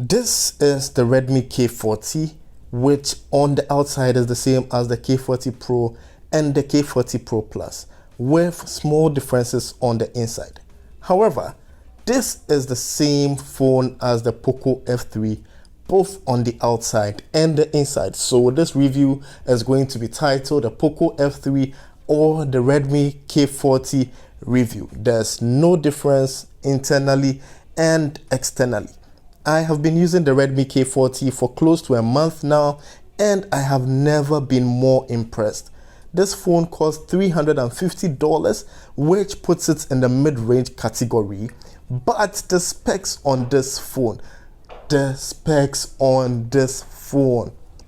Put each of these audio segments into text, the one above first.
This is the Redmi K40, which on the outside is the same as the K40 Pro and the K40 Pro Plus, with small differences on the inside. However, this is the same phone as the Poco F3, both on the outside and the inside. So this review is going to be titled the Poco F3 or the Redmi K40 review. There's no difference internally and externally. I have been using the Redmi K40 for close to a month now, and I have never been more impressed. This phone costs $350, which puts it in the mid-range category. But the specs on this phone,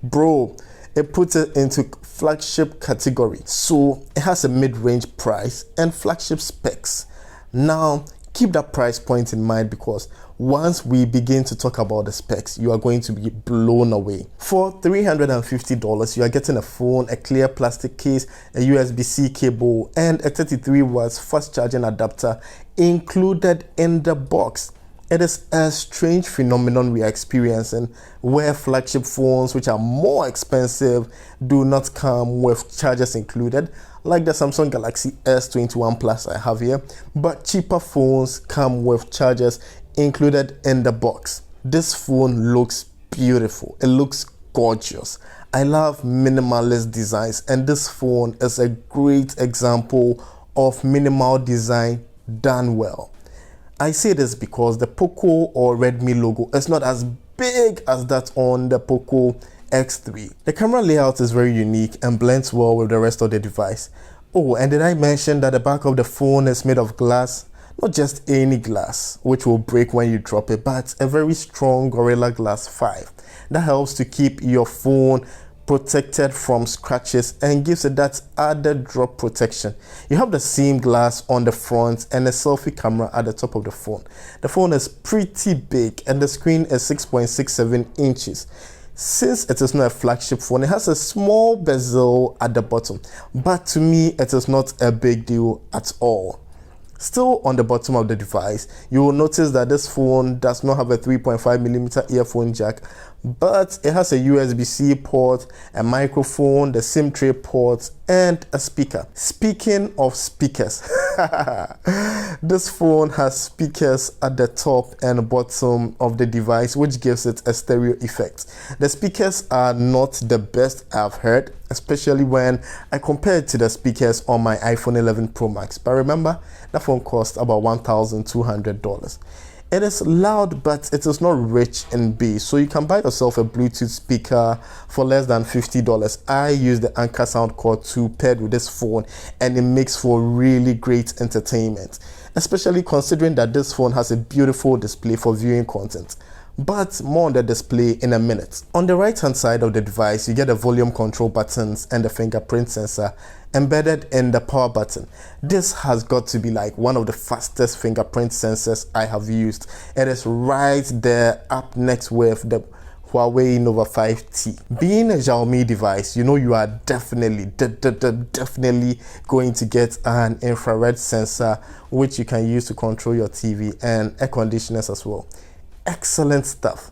bro, it puts it into flagship category. So it has a mid-range price and flagship specs. Now, keep that price point in mind, because once we begin to talk about the specs, you are going to be blown away. For $350, you are getting a phone, a clear plastic case, a USB-C cable, and a 33 watts fast charging adapter included in the box. It is a strange phenomenon we are experiencing, where flagship phones, which are more expensive, do not come with chargers included, like the Samsung Galaxy S21 Plus I have here, but cheaper phones come with chargers included in the box. This phone looks beautiful. It looks gorgeous. I love minimalist designs, and this phone is a great example of minimal design done well. I say this because the Poco or Redmi logo is not as big as that on the Poco X3. The camera layout is very unique and blends well with the rest of the device. Oh, and did I mention that the back of the phone is made of glass? Not just any glass, which will break when you drop it, but a very strong Gorilla Glass 5. That helps to keep your phone protected from scratches and gives it that added drop protection. You have the same glass on the front and a selfie camera at the top of the phone. The phone is pretty big and the screen is 6.67 inches. Since it is not a flagship phone, it has a small bezel at the bottom, but to me it is not a big deal at all. Still on the bottom of the device, you will notice that this phone does not have a 3.5mm earphone jack, but it has a USB-C port, a microphone, the SIM tray port, and a speaker. Speaking of speakers, this phone has speakers at the top and bottom of the device, which gives it a stereo effect. The speakers are not the best I've heard, especially when I compare it to the speakers on my iPhone 11 Pro Max. But remember, that phone cost about $1,200. It is loud, but it is not rich in bass, so you can buy yourself a Bluetooth speaker for less than $50. I use the Anker Sound Core 2 paired with this phone, and it makes for really great entertainment, especially considering that this phone has a beautiful display for viewing content. But more on the display in a minute. On the right hand side of the device, you get the volume control buttons and the fingerprint sensor embedded in the power button. This has got to be like one of the fastest fingerprint sensors I have used. It is right there up next with the Huawei Nova 5T. Being a Xiaomi device, you know you are definitely going to get an infrared sensor, which you can use to control your TV and air conditioners as well. Excellent stuff.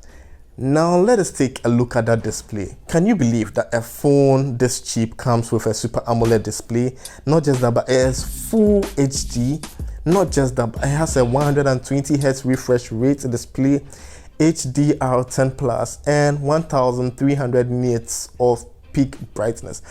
Now let us take a look at that display. Can you believe that a phone this cheap comes with a Super AMOLED display? Not just that, but it is full HD. Not just that, but it has a 120Hz refresh rate display, HDR10 Plus, and 1300 nits of peak brightness.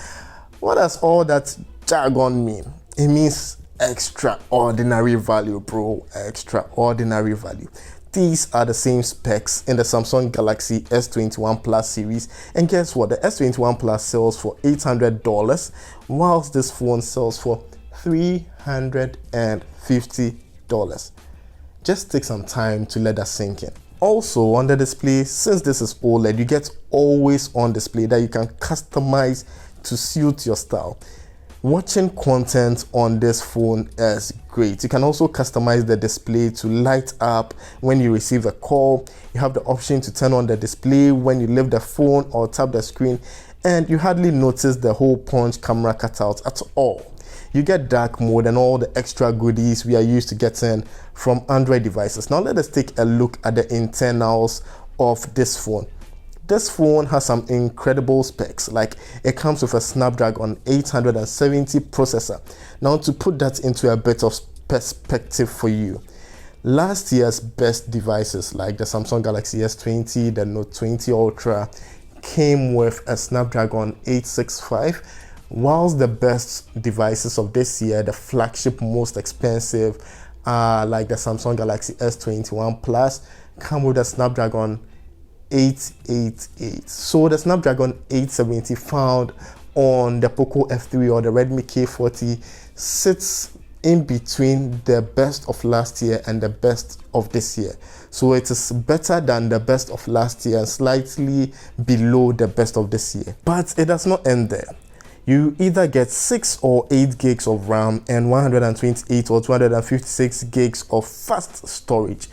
What does all that jargon mean? It means extraordinary value, bro. Extraordinary value. These are the same specs in the Samsung Galaxy S21 Plus series, and guess what? The S21 Plus sells for $800, whilst this phone sells for $350. Just take some time to let that sink in. Also on the display, since this is OLED, you get always on display that you can customize to suit your style. Watching content on this phone is great. You can also customize the display to light up when you receive a call. You have the option to turn on the display when you leave the phone or tap the screen, and you hardly notice the hole punch camera cutout at all. You get dark mode and all the extra goodies we are used to getting from Android devices. Now let us take a look at the internals of this phone. This phone has some incredible specs, like it comes with a Snapdragon 870 processor. Now, to put that into a bit of perspective for you, last year's best devices like the Samsung Galaxy S20, the Note 20 Ultra came with a Snapdragon 865, whilst the best devices of this year, the flagship most expensive, like the Samsung Galaxy S21 Plus, come with a Snapdragon 888. So the Snapdragon 870 found on the Poco F3 or the Redmi K40 sits in between the best of last year and the best of this year. So it is better than the best of last year and slightly below the best of this year. But it does not end there. You either get 6 or 8 gigs of RAM and 128 or 256 gigs of fast storage.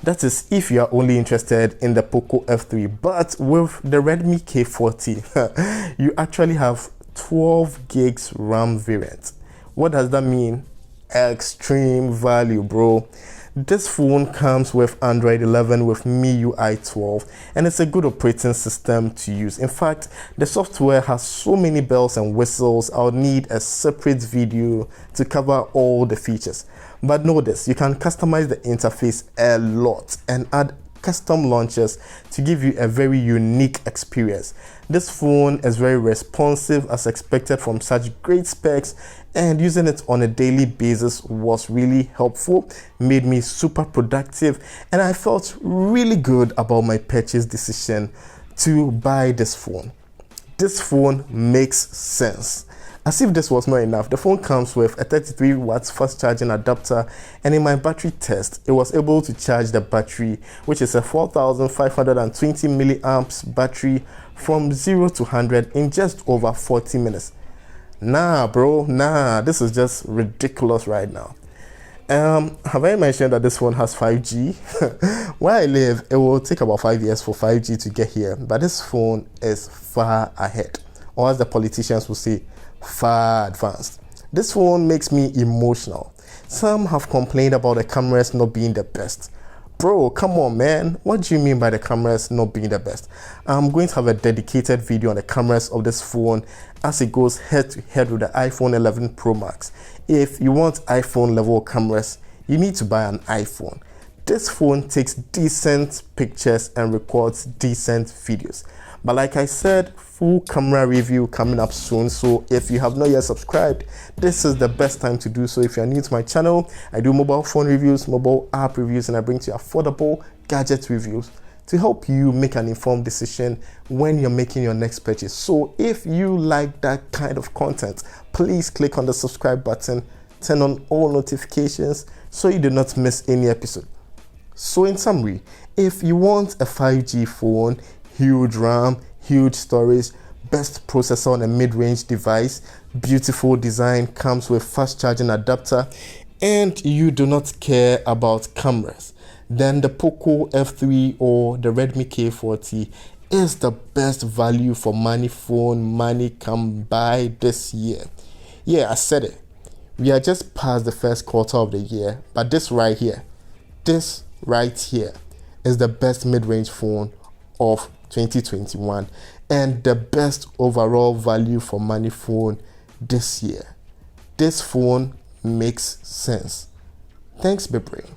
That is if you are only interested in the Poco F3. But with the Redmi K40, you actually have 12 gigs RAM variant. What does that mean? Extreme value, bro. This phone comes with Android 11 with MIUI 12, and it's a good operating system to use. In fact, the software has so many bells and whistles, I'll need a separate video to cover all the features. But know this, you can customize the interface a lot and add custom launchers to give you a very unique experience. This phone is very responsive as expected from such great specs, and using it on a daily basis was really helpful, made me super productive, and I felt really good about my purchase decision to buy this phone. This phone makes sense. As if this was not enough, the phone comes with a 33 watts fast charging adapter, and in my battery test, it was able to charge the battery, which is a 4520 milliamps battery, from 0 to 100 in just over 40 minutes. Nah, bro, nah, this is just ridiculous right now. Have I mentioned that this phone has 5G? Where I live, it will take about 5 years for 5G to get here, but this phone is far ahead, or as the politicians will say, far advanced. This phone makes me emotional. Some have complained about the cameras not being the best. Bro, come on, man. What do you mean by the cameras not being the best? I'm going to have a dedicated video on the cameras of this phone as it goes head to head with the iPhone 11 Pro Max. If you want iPhone level cameras, you need to buy an iPhone. This phone takes decent pictures and records decent videos. But like I said, full camera review coming up soon. So if you have not yet subscribed, this is the best time to do so. If you're new to my channel, I do mobile phone reviews, mobile app reviews, and I bring to you affordable gadget reviews to help you make an informed decision when you're making your next purchase. So if you like that kind of content, please click on the subscribe button, turn on all notifications so you do not miss any episode. So in summary, if you want a 5G phone, huge RAM, huge storage, best processor on a mid-range device, beautiful design, comes with fast charging adapter, and you do not care about cameras, then the Poco F3 or the Redmi K40 is the best value for money phone money can buy this year. Yeah, I said it. We are just past the first quarter of the year, but this right here is the best mid-range phone of 2021 and the best overall value for money phone this year. This phone makes sense. Thanks, Midrange.